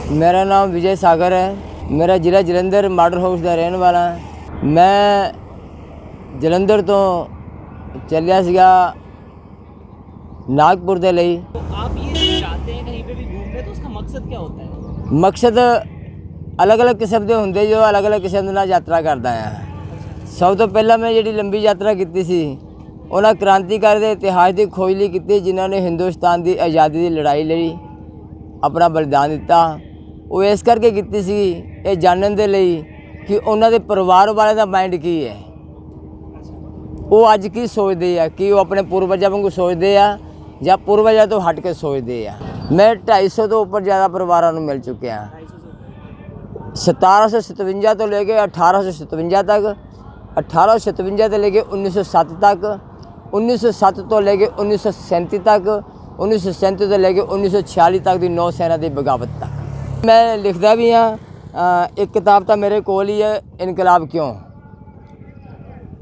मेरा नाम विजय सागर है। मेरा जिला जलंधर मॉडल हाउस का रहने वाला है। मैं जलंधर तो चलिया सीगा नागपुर के लिए। तो आप ये जाते हैं कहीं पे भी घूमने, तो उसका मकसद क्या होता है? मकसद अलग अलग किस्म के होंगे जो अलग अलग किस्म के यात्रा करता है। सब तो पहला मैं जी लंबी यात्रा की सी उन्होंने क्रांतिकारी के इतिहास की खोज ली की, जिन्होंने हिंदुस्तान की आज़ादी की लड़ाई लड़ी, अपना बलिदान दिता। वो इस करके की सी ये जानने के लिए कि उन्होंने परिवार वाले का माइंड की है, वो अज की सोचते हैं कि वो अपने पूर्वजों वांगू सोचते हैं या पूर्वजों तो हट के सोचते हैं। मैं 250 तो ऊपर ज़्यादा परिवारों को मिल चुकिया। 1757 तो लेके 1857 तक, 1857 तो लेके 1907 तक, 1907 तो लेके 1937 तक, 1937 तो लेके 1946 तक की नौसेना की बगावत तक। मैं लिखता भी हाँ। एक किताब तो मेरे कोल ही है, इनकलाब क्यों।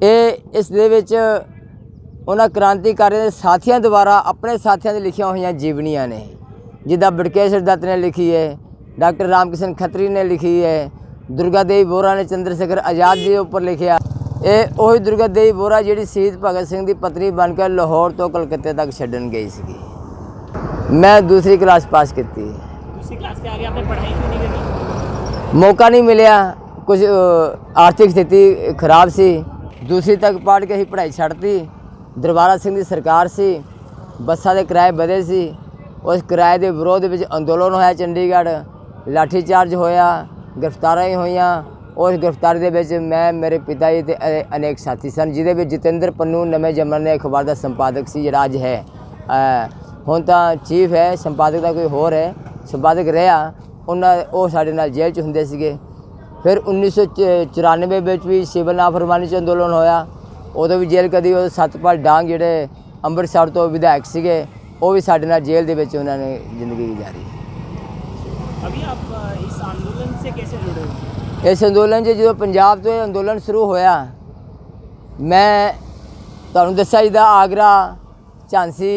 ये इस दे विच उन्होंने क्रांतिकारियों के साथियों द्वारा अपने साथियों की लिखिया हुई जीवनियाँ ने, जिदा बड़केश्वर दत्त ने लिखी है, डॉक्टर रामकिशन खत्री ने लिखी है, दुर्गा देवी बोरा ने चंद्रशेखर आज़ाद के ऊपर लिखा। ये वही दुर्गा देवी बोरा जी शहीद भगत सिंह की पत्नी बनकर लाहौर तो कलकत्ते तक छड्डन गई सी। मैं दूसरी क्लास पास की। दूसरी क्लास के आगे आपने पढ़ाई क्यों नहीं करी? मौका नहीं मिलया, कुछ आर्थिक स्थिति खराब सी। दूसरी तक पढ़ के ही पढ़ाई छड्डती। दरबारा सिंह की सरकार सी, बसां के किराए बढ़े सी। उस किराए के विरोध में अंदोलन होया, चंडीगढ़ लाठीचार्ज होया, गिरफ्तारियां ही होईयां। उस गिरफ्तारी के विच मैं, मेरे पिता जी ते अनेक साथी सन, जिहदे विच जतिंदर पन्नू नवें जमाने अखबार का संपादक सी, जिहड़ा अज है हुण तां चीफ है, संपादक का कोई होर है, संपादक रहा। उन्होंने साडे नाल जेल च हुंदे सीगे। फिर 1994 भी सिविल नाफरमानी च अंदोलन होया, उदों भी जेल कदी। सतपाल डांग जिहड़े अंमृतसर तो विधायक सीगे, वो भी साडे नाल जेल दे विच उन्होंने जिंदगी गुजारी। अभी आप इस आंदोलन से कैसे जुड़े हो? इस अंदोलन से जो पंजाब तो अंदोलन शुरू होया, मैं तुहानूं दस्सिया जिद्दां आगरा, झांसी,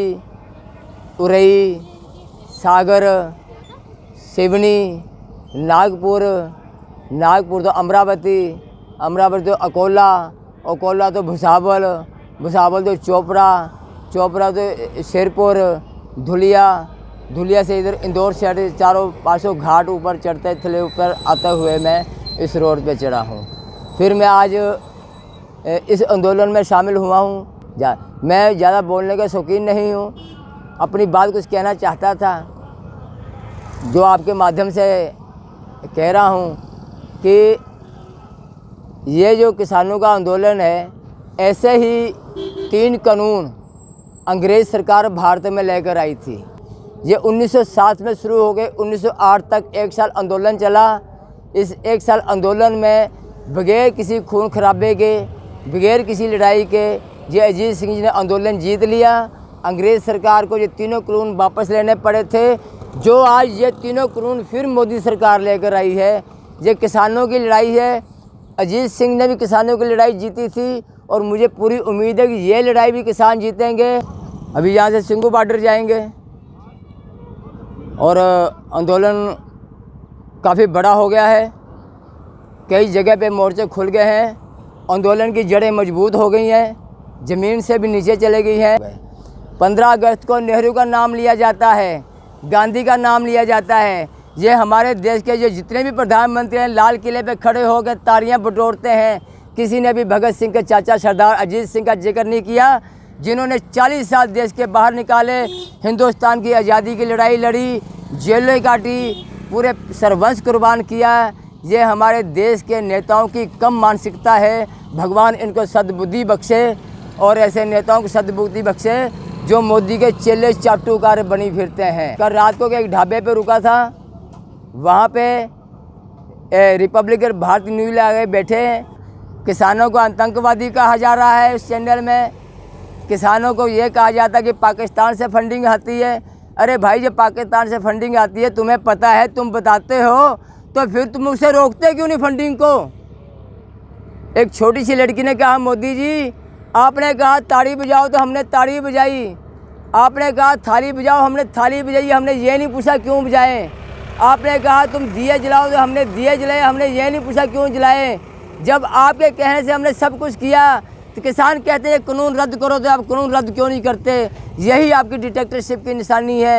उरई, सागर, सिवनी, नागपुर, नागपुर तो अमरावती, अमरावती तो अकोला, अकोला तो भुसावल, भुसावल तो चोपड़ा, चोपड़ा तो शेरपुर, धुलिया, धुलिया से इधर इंदौर साइड, चारों पासों घाट ऊपर चढ़ते थले ऊपर आते हुए मैं इस रोड पे चढ़ा हूँ। फिर मैं आज इस आंदोलन में शामिल हुआ हूँ। मैं ज़्यादा बोलने का शौकीन नहीं हूँ, अपनी बात कुछ कहना चाहता था, जो आपके माध्यम से कह रहा हूँ कि ये जो किसानों का आंदोलन है, ऐसे ही 3 कानून अंग्रेज़ सरकार भारत में लेकर आई थी। ये 1907 में शुरू हो गए, 1908 तक 1 साल आंदोलन चला। इस 1 साल आंदोलन में बगैर किसी खून खराबे के, बगैर किसी लड़ाई के, ये अजीत सिंह जी ने आंदोलन जीत लिया। अंग्रेज़ सरकार को ये तीनों कानून वापस लेने पड़े थे, जो आज ये तीनों कानून फिर मोदी सरकार लेकर आई है। ये किसानों की लड़ाई है। अजीत सिंह ने भी किसानों की लड़ाई जीती थी और मुझे पूरी उम्मीद है कि ये लड़ाई भी किसान जीतेंगे। अभी यहाँ से सिंगू बॉर्डर जाएंगे और आंदोलन काफ़ी बड़ा हो गया है। कई जगह पे मोर्चे खुल गए हैं। आंदोलन की जड़ें मजबूत हो गई हैं, ज़मीन से भी नीचे चले गई हैं। 15 अगस्त को नेहरू का नाम लिया जाता है, गांधी का नाम लिया जाता है। ये हमारे देश के जो जितने भी प्रधानमंत्री हैं, लाल किले पे खड़े होकर तालियां बटोरते हैं। किसी ने भी भगत सिंह के चाचा सरदार अजीत सिंह का जिक्र नहीं किया, जिन्होंने 40 साल देश के बाहर निकाले, हिंदुस्तान की आज़ादी की लड़ाई लड़ी, जेलें काटी, पूरे सर्वंश कुर्बान किया। ये हमारे देश के नेताओं की कम मानसिकता है। भगवान इनको सद्बुद्धि बख्शे और ऐसे नेताओं को सद्बुद्धि बख्शे जो मोदी के चेले चाटुकार बनी फिरते हैं। कल रात को एक ढाबे पे रुका था, वहाँ पे रिपब्लिकन भारतीय न्यूज़ आगे बैठे हैं। किसानों को आतंकवादी कहा जा रहा है। इस चैनल में किसानों को ये कहा जाता है कि पाकिस्तान से फंडिंग आती है। अरे भाई, जब पाकिस्तान से फंडिंग आती है, तुम्हें पता है, तुम बताते हो, तो फिर तुम उसे रोकते क्यों नहीं फंडिंग को? एक छोटी सी लड़की ने कहा, मोदी जी आपने कहा ताड़ी बजाओ तो हमने ताड़ी बजाई, आपने कहा थाली बजाओ हमने थाली बजाई, हमने ये नहीं पूछा क्यों बजाएं। आपने कहा तुम दिए जलाओ, तो हमने दिए जलाए। हमने ये नहीं पूछा क्यों जलाए। जब आपके कहने से हमने सब कुछ किया तो किसान कहते हैं कानून रद्द करो, तो आप कानून रद्द क्यों नहीं करते। यही आपकी डिक्टेटरशिप की निशानी है।